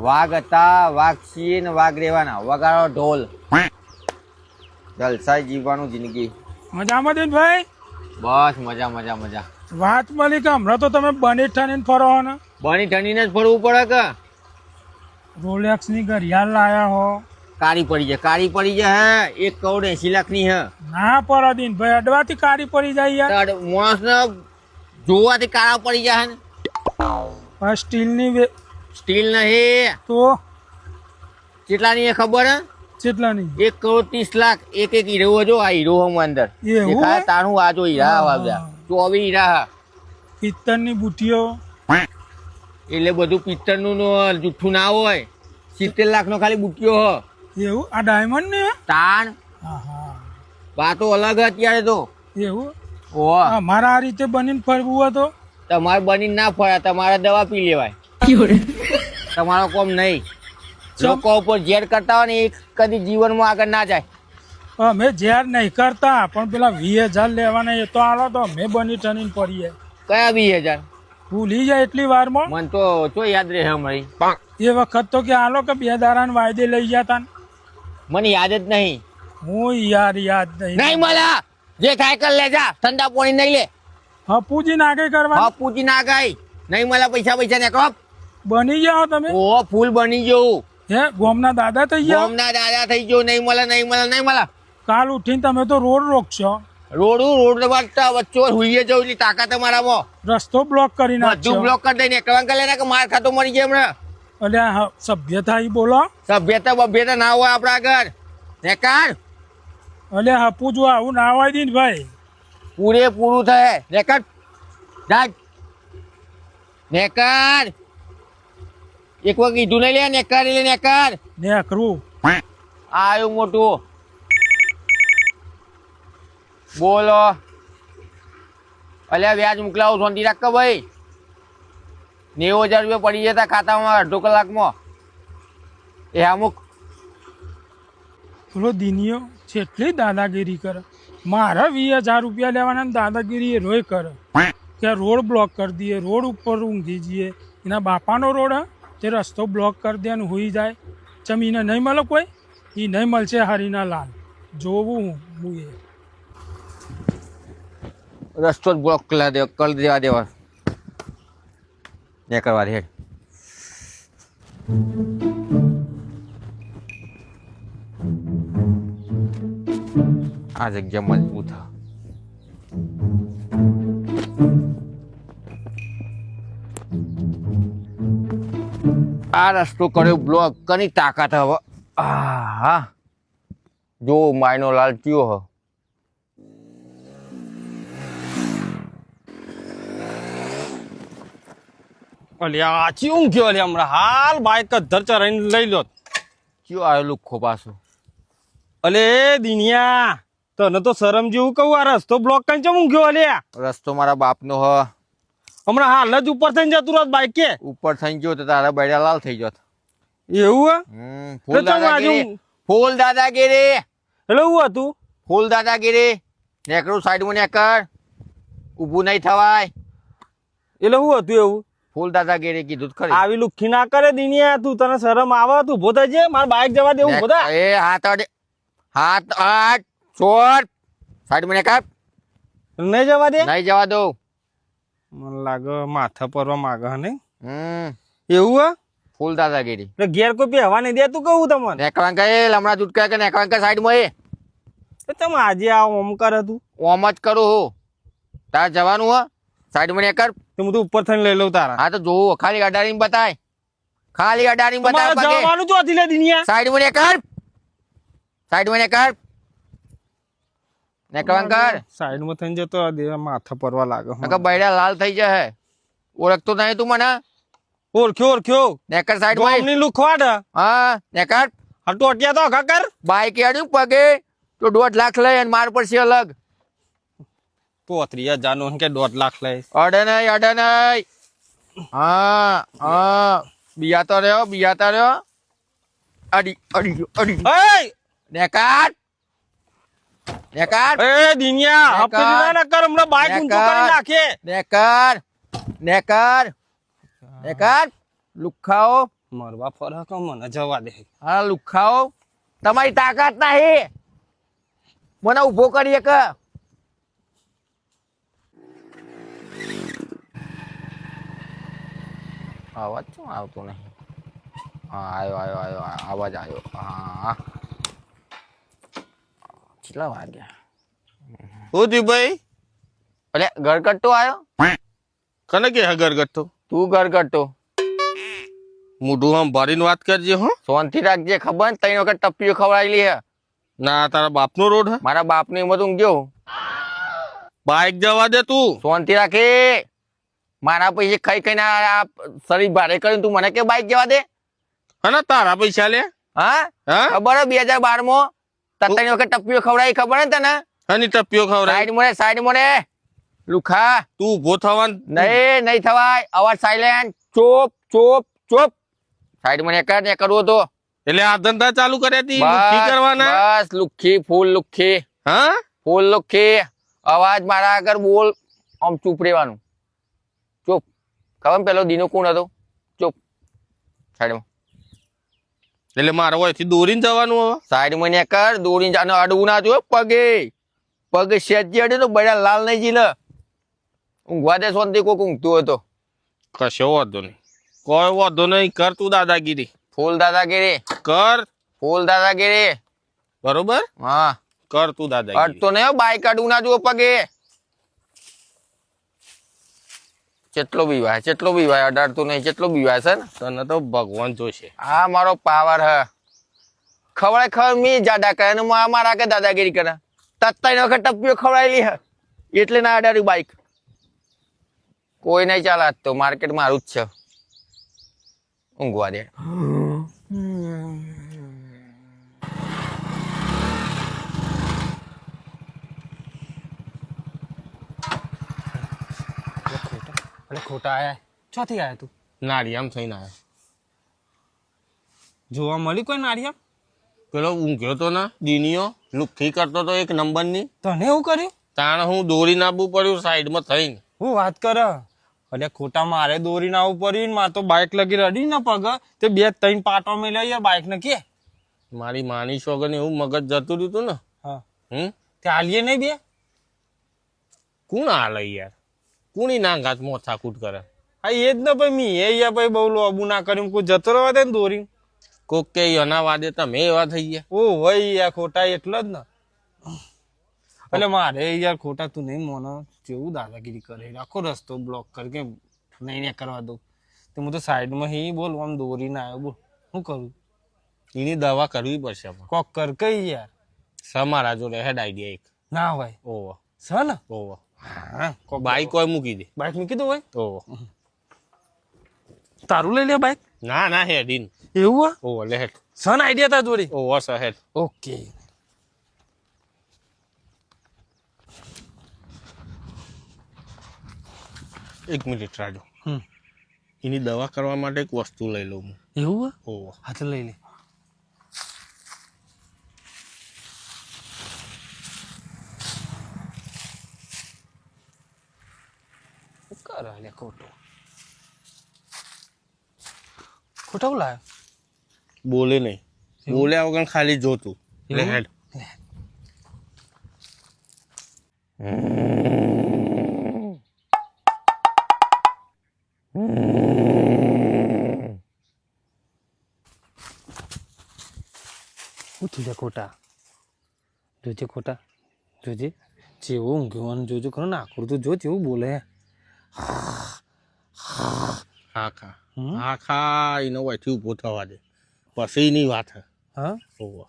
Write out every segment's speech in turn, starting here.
વાઘ હતા, વાઘ છીએ ને વાઘ રહેવાના. વગાડો ઢોલ, જલસાઈ જીવવાનું જિંદગી. મજામાં દિનભાઈ? બસ મજા મજા મજા. વાત મળી કે હમણાં તો તમે બની ઠણીને ફરો ને? બની ઠંડીને જ ફરવું પડે કે? રોલેક્સ ની ઘડિયાળ લાયા હો. કાળી પડી જાય હે. 1,80,00,000 ની હે. ના પડે દિનભાઈ, અડવાથી કાળી પડી જાય યાર. માણસ ને જોવાથી કાળા પડી જાય ને. પણ સ્ટીલની સ્ટીલ નહીં તો કેટલાની હે ખબર હે? કેટલાની? 1,30,00,000. એક હીરો જો, આ હીરો હમ અંદર એવું દેખાય તારું. આ જો હીરા આવ્યા 24 હીરા. પિત્તળની બુટીઓ એટલે બધું પિત્તળનું જુઠ્ઠું ના હોય. 70 લાખ નો ખાલી બુટ્ટીઓ હ. એવું? આ ડાયમંડ ને? તાણ હા હા, વાતો અલગ અત્યારે તો. એવું? ઓહ, અમારા આ રીતે બનીને ફરવું હોય તો તમારે બની ના ફરે, તમારે દવા પી લેવાય. તમારો કોમ નહીં. લોકો ઉપર ઝેર કરતા હોય ને એ કદી જીવનમાં આગળ ના જાય. અમે ઝેર નહીં કરતા, પણ પેલા 20,000 લેવાના એ તો આલો તો અમે બની ઠણીને પડીએ. કયા 20,000? ભૂલી જાય એટલી વારમાં. મન તો શું યાદ રહે હમણાં. એ વખત તો કે આલો કે 2 દાડાના વાયદે લઈ જતા. મને યાદ જ નહીં. હું યાર યાદ નહીં. નહીં મળ્યા. જે થાય કર લેજા. ઠંડા પાણી નહીં લે. હપુજી નાગે કરવા હા પૂછી ના ગાય. નહીં મળ્યા પૈસા ને કહો. બની જાઓ તમે. ઓ ફૂલ બની જવું. હે ગોમના દાદા થઈ ગયા? ગોમના દાદા થઈ ગયો. નહીં મળે. કાલ ઉઠીને તમે તો રોડ રોકશો. રોડ વચ્ચે હુઈએ જવું એટલી તાકાત અમારામાં. રસ્તો બ્લોક કરી બધું નાખશો. બ્લોક કરી દઈને એકલા કરે કે માર ખાતો મરી જાય હમણાં. એટલે સભ્યતા ઈ બોલો. સભ્યતા ના હોય આપડા આગળ. નેકાર એટલે હપુજુ આવું ના હોય દીન ભાઈ. પૂરેપૂરું થાય. નેકાર જાગ. નેકાર એક વખત કીધું નહીં લે. નેકાર એટલે નેકાર. નેકરું આયું મોટું. બોલો. અલ્યા વ્યાજ મોકલાવું શાંતિ રાખ કે ભાઈ. 90,000 રૂપિયા પડી જતા ખાતામાં અડધો કલાકમાં. એ અમુક પેલો દિનિયો છેટલી દાદાગીરી કરે. મારા 20,000 રૂપિયા લેવાના ને દાદાગીરી એ રોય કરે કે રોડ બ્લોક કરી દઈએ, રોડ ઉપર ઊંઘી જઈએ. એના બાપાનો રોડ હે તે રસ્તો બ્લોક કરી દે અને હોઈ જાય. જમીને નહીં મળે કોઈ, એ નહીં મળશે હરીના લાલ. જોવું હું એ રસ્તો જ બ્લોક કરી દેવા ને કરવા દે. આ જગ્યા મજબૂત. આ રસ્તો કર્યો બ્લોક. કની તાકાત હવે. હા જો માયનો લાલ કયો હ. અલ્યા ચીવું ગયો અલ્યા હમણાં હાલ બાઈક ધર ચરાઈને લઈ લો. કયો આવેલું ખો પાછું. અલે દિનિયા તને તો શરમ જેવું કહું, આ રસ્તો બ્લોક કરીને ચમ ઊંઘ્યો અલ્યા? રસ્તો મારા બાપનો હ. હમણાં હાલ જ ઉપર થઈને જતું રહો બાઈક કે ઉપર થઈ ગયો તો તારા બૈડા લાલ થઈ ગયો. એવું ફૂલ દાદાગીરી. ફૂલ દાદાગીરી. એટલે એવું હતું? ફૂલ દાદાગીરી. નેકરું સાઈડમાં નેકર. ઊભું નહીં થવાય. એટલે શું હતું એવું? ફૂલ દાદાગીરી કીધું ખરી. આવી લુખ્ખી ના કરે દિનિયા, તું તને શરમ આવે? તું ઉભો થઈ છે, મારે બાઈક જવા દેવું બધા. એ હાથ આઠ છોડ સાઈડમાં નેકર. નહીં જવા દે? નહીં જવા દઉં. મને લાગે માથા પરવા માગે ને. એવું હે? ફૂલ દાદાગીરી. એટલે ઘેર કોઈ પહેવા નહીં દેતું કહું તમને? નેકવાંકા એ લમણા દૂધ કે નેકવાંકા સાઈડમાં એ. તમે આજે આ ઓમ કરે તું? ઓમ જ કરું હું. તારે જવાનું હ સાઈડમાં નેકર. તો હું તો ઉપર થઈને લઈ લઉં તારા. હા તો જોવું ખાલી અડાડીને બતાય. ખાલી અડાડીને તમારે બતાય. જવાનું ચોથી લે દિનિયા. સાઈડમાં નેકર. સાઈડમાં નેકર. નેકવાંકર સાઈડમાં થઈને જતો માથા પરવા લાગે. નકર બૈડા લાલ થઈ જાય. ઓળખતો નહીં તું મને? ઓળખ્યો. નેકર સાઈડમાં. ગોમની લુખવાડ. હા નેકર. હા ટોટિયા તો કાકર. બાઈક આડ્યું પગે તો 1.5 લાખ લઈ અને માર પડશે અલગ. 35,000 નો કે 1.5 લાખ લઈ. અડે નહીં. હા બિયાતો રહ્યો. અડી નેકર. એ દિનિયા હપતી ના કર, હમણાં બાઈક ઊંચું કરી નાખે. નેકર લુખાઓ મરવા ફરક મને જવા દે. હા લુખાઓ તમારી તાકાત નહીં મને ઉભો કરીએ કે અવાજ શું આવતો નહીં હા આવ્યો અવાજ આવ્યો હા કેટલા વાગ્યા હું થયું ભાઈ? અરે ગરગટ્ટો આવ્યો કને કે ગરગટ્ટો? તું ગરગટ્ટો મોઢું આમ ભરીને વાત કરજે. હો શાંતિ રાખજે ખબર ને 3 વખત ટપ્પીઓ ખવડાવેલી હે ના તારા બાપનો રોડ હે? મારા બાપની હિંમત ઊંઘ્યો બાઈક જવા દે તું. શાંતિ રાખે મારા પૈસે ખાઈને આ શરીર ભારે કર્યું તું મને કે બાઈક જવા દે અને તારા પૈસા લે? હા હા ખબર હે 2012 માં 3 વખત ટપ્પીઓ ખવડાવી ખબર ને તને હની ટપ્પીઓ ખવડાય? સાઈડ મોડે લુખા તું ઉભો થવાન નહીં થવાય અવાજ silent chop chop chop side મને ને કરવો તો એટલે આ ધંધા ચાલુ કર્યા તી લુખ્ખી કરવાના? બસ લુખ્ખી ફૂલ લુખ્ખી હા ફૂલ લુખ્ખી અવાજ મારા આગળ બોલ આમ ચૂપ રહેવાનું ચૂપ ખબર પેલો દીનો કોણ હતો ચૂપ સાઈડમાં એટલે મારે અહીંથી દોરીને જવાનું હવે? સાઈડ મને કર દોડીને જાને અડવું ના જો પગે સેજી અડે તો બડા લાલ નહીં જીલે ઊંઘવા દે શાંતિ કોક ઊંઘતું હતો કશો વાંધો નહીં કોઈ વાંધો નહીં કર તું દાદાગીરી ફૂલ દાદાગીરી કર ફૂલ દાદાગીરી બરોબર હા કર તું દાદાગીરી અડતો નહીં બાઈક અડવું ના જુઓ પગે કેટલો બીવાય અડાડતો નહીં કેટલો બીવાય છે ને તને તો ભગવાન જોશે. આ મારો પાવર હે ખબર મી જાડા કરે ને મારા કે દાદાગીરી કરે 3 વખત ટપ્પીઓ ખવડાવેલી હે એટલે ના અડાડ્યું બાઈક કોઈ નહીં ચાલે આજ તો માર્કેટ મારું જ છે ઊંઘવા દે ખોટા આયા ચોથી આયા તું? નાળિયામ થઈને આયા. જોવા મળી કોઈ નાળિયામ? પેલો ઊંઘ્યો તો ના દીનીઓ લુખ્ખી કરતો તો 1 નંબરની. તને એવું કર્યું? તાણે હું દોરી નાખવું પડ્યું સાઈડમાં થઈને. હું વાત કરે અલે ખોટા મારે દોરી નાખવું પડ્યું મારે તો બાઇક લગી રડી ને પગ તે 2-3 પાટો મેલ્યા યાર બાઇક ને કે મારી માની સોગન એવું મગજ જતું રહ્યું તું ને. હા તે હાલીએ નહીં બે કોણ હાલે યાર કુણી ના ઘાત મોથાકૂટ કરે? હા એ જ ને ભાઈ મી એ યાર ભાઈ બહુ લોબુ ના કર્યું કોઈ જતો રહેવા દે ને દોરી કોક કે એના વાદે તમે એવા થઈ ગયા. ઓ ભાઈ યાર ખોટા એટલે જ ને એટલે મારે યાર ખોટા તું નહીં મોનો જેવું દાદાગીરી કરે આખો રસ્તો બ્લોક કર કે નહીં ને કરવા દઉં તો હું તો સાઈડમાં હી બોલ આમ દોરી ના આવ્યો બોલ શું કરું? એની દવા કરવી પડશે કોક કર કઈ યાર મારા જોડે હેડ આઈડિયા એક ના હોય ઓવો સ ને ઓવો હા બાઈક કોઈ મૂકી દે. બાઈક મૂકી દો હોય ઓવો તારું લઈ લે બાઈક? ના ના હેડીન એવું ઓવો લે હેડ સન આઈડિયા તા જોડી ઓવો સ હેડ ઓકે. એક મિનિટ રાજો એની દવા કરવા માટે એક વસ્તુ લઈ લઉં હું. એવું ઓવો હાથ લઈ લે. કરે ખોટો લાયો બોલે નહીં બોલ્યા વગર ખાલી જોતું લે હેડ. ઉઠી ખોટા જોજે ખોટા જોજે જેવું ઊંઘવાનું જોજો ખરો નાખું તો જો જેવું બોલે હા ખા એનો વયથી ઉભો થવા દે પછી એની વાત હે. હા ઓહો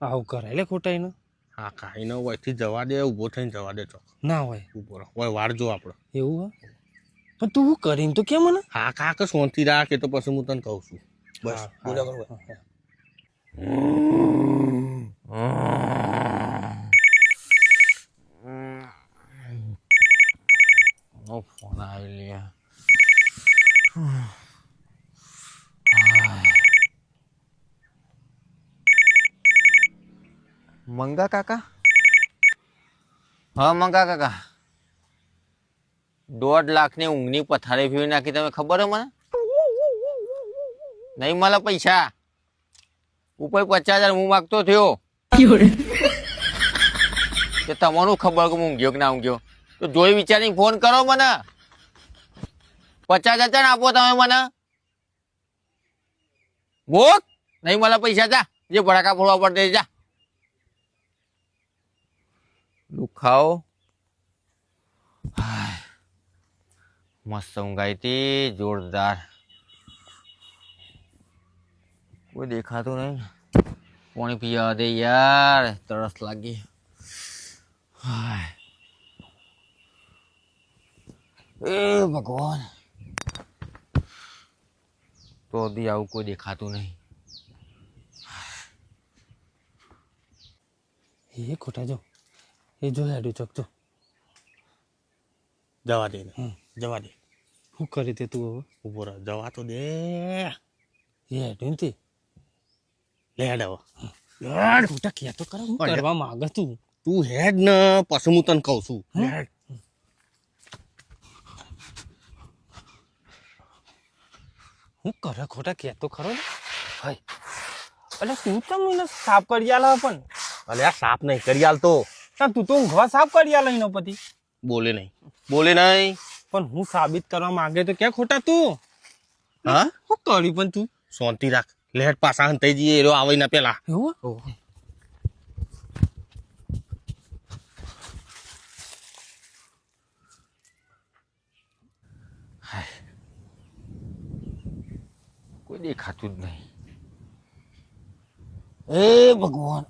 આવું કરાય લે ખોટા એનો હા ખા એનો વયથી જવા દે ઉભો થઈને જવા દે ચોક ના હોય ઉભો રહો હોય વાર જો આપણો એવું હા પણ તું કરીને તો કેમ મને હા ખા કે શાંતિ રાખે તો પછી હું તને કહું છું બસ બોલ્યા કરો ફોન આવી લે મંગા કાકા હા મંગા કાકા 1.5 લાખની ઊંઘની પથારી ફેરવી નાખી તમે ખબર હે મને નહીં મળે પૈસા ઉપર 50,000 હું માગતો થયો કે તમારું ખબર કે હું ઊંઘ્યો કે ના ઊંઘ્યો તો જોઈ વિચારીને ફોન કરો મને 50,000 આપો તમે મને ભોગ નહીં મળે પૈસા જા જે ભડાકા ફોડવા પડે જા દુખાવો મસ્ત ઊંઘાઈ હતી જોરદાર કોઈ દેખાતું નહીં પાણી પીવા દે યાર તરસ લાગી એ ભગવાન તો દી આવું કોઈ દેખાતું નહીં એ ખોટા જો એ જો હેડું ચોક તો જવા દે ને જવા દે શું કરી તે તું હવે ઉભો રહ જવા તો દે એ હેડું તે લે હેડ હવે યાર ખોટા ક્યાં તો કરો હું કરવા માંગે તું હેડ ને પછી હું તને કહું છું હેડ હું કરે ખોટા ક્યાં તો ખરો ને ભાઈ અલે તું તો મને સાફ કરી આલા પણ અલે આ સાફ નહીં કરી આલતો તું તો ઊંઘવા સાફ કરી આલા એનો પતિ બોલે નહીં પણ હું સાબિત કરવા માંગે તો ક્યાં ખોટા તું હા હું કરી પણ તું શાંતિ રાખ લેટ પાછા હંતાઈ જઈએ એરો આવે ના પેલા એવું કોઈ દેખાતું જ નહીં એ ભગવાન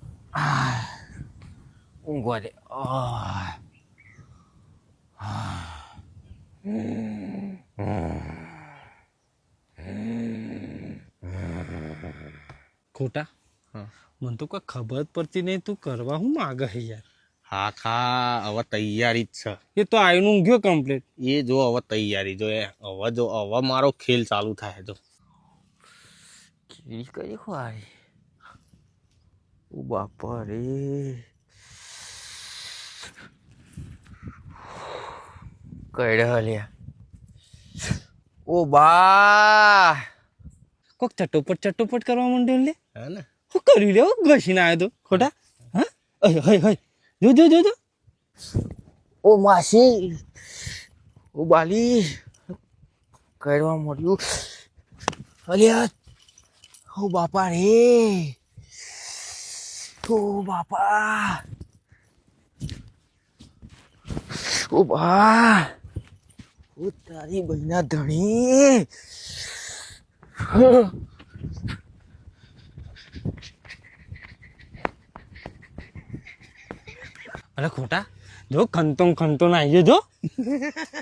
ઊંઘવા દે ખોટા મને તો કોઈ ખબર જ પડતી નહીં તું કરવા હું માગે છે યાર હા હવે તૈયારી જ છે એ તો આવીને ઊંઘ્યો કમ્પ્લીટ એ જો હવે તૈયારી જો હવે મારો ખેલ ચાલુ થાય જો કેવી કરી ખવાય ઓ બાપા રે કઈ લ્યા ઓ બા કોક ચટોપટ કરવા માંડ્યો લે હા ને શું કર્યું લે ઘસીને આવ્યો તો ખોટા હા હય જો ઓ માસી ઓ બાલી કરવા મળ્યું અલ્યા ઓ બાપા રે ઓ બાપા ઓ બા ઓ તારી બહેના ધણી અરે ખોટા જો ખંતો ના આવી જો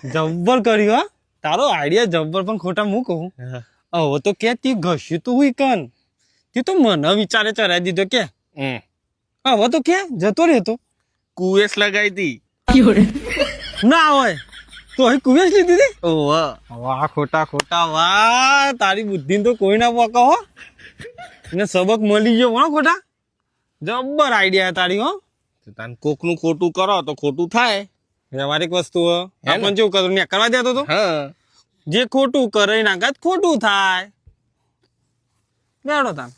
જબ્બર કર્યું હા તારો આઈડિયા જબ્બર પણ ખોટા હું કહું હવે તો કે તી ઘસ્યું તું હુઈ કન તી તો મને વિચારે ચરાઈ દીધો કે હવે તો કે જતો રહેતો કુવેસ લગાઈ તી ના હોય તો અહીં કુવેસ લીધી હતી વાહ ખોટા વાહ તારી બુદ્ધિ તો કોઈ ના પોકા હો ને સબક મળી ગયો હો ખોટા જબ્બર આઈડિયા તારી હો તાન કોકનું ખોટું કરો તો ખોટું થાય વ્યવહારિક વસ્તુ આપણને જેવું કરું ને કરવા દેતો તો જે ખોટું કરે એના કાત ખોટું થાય બેડો તાન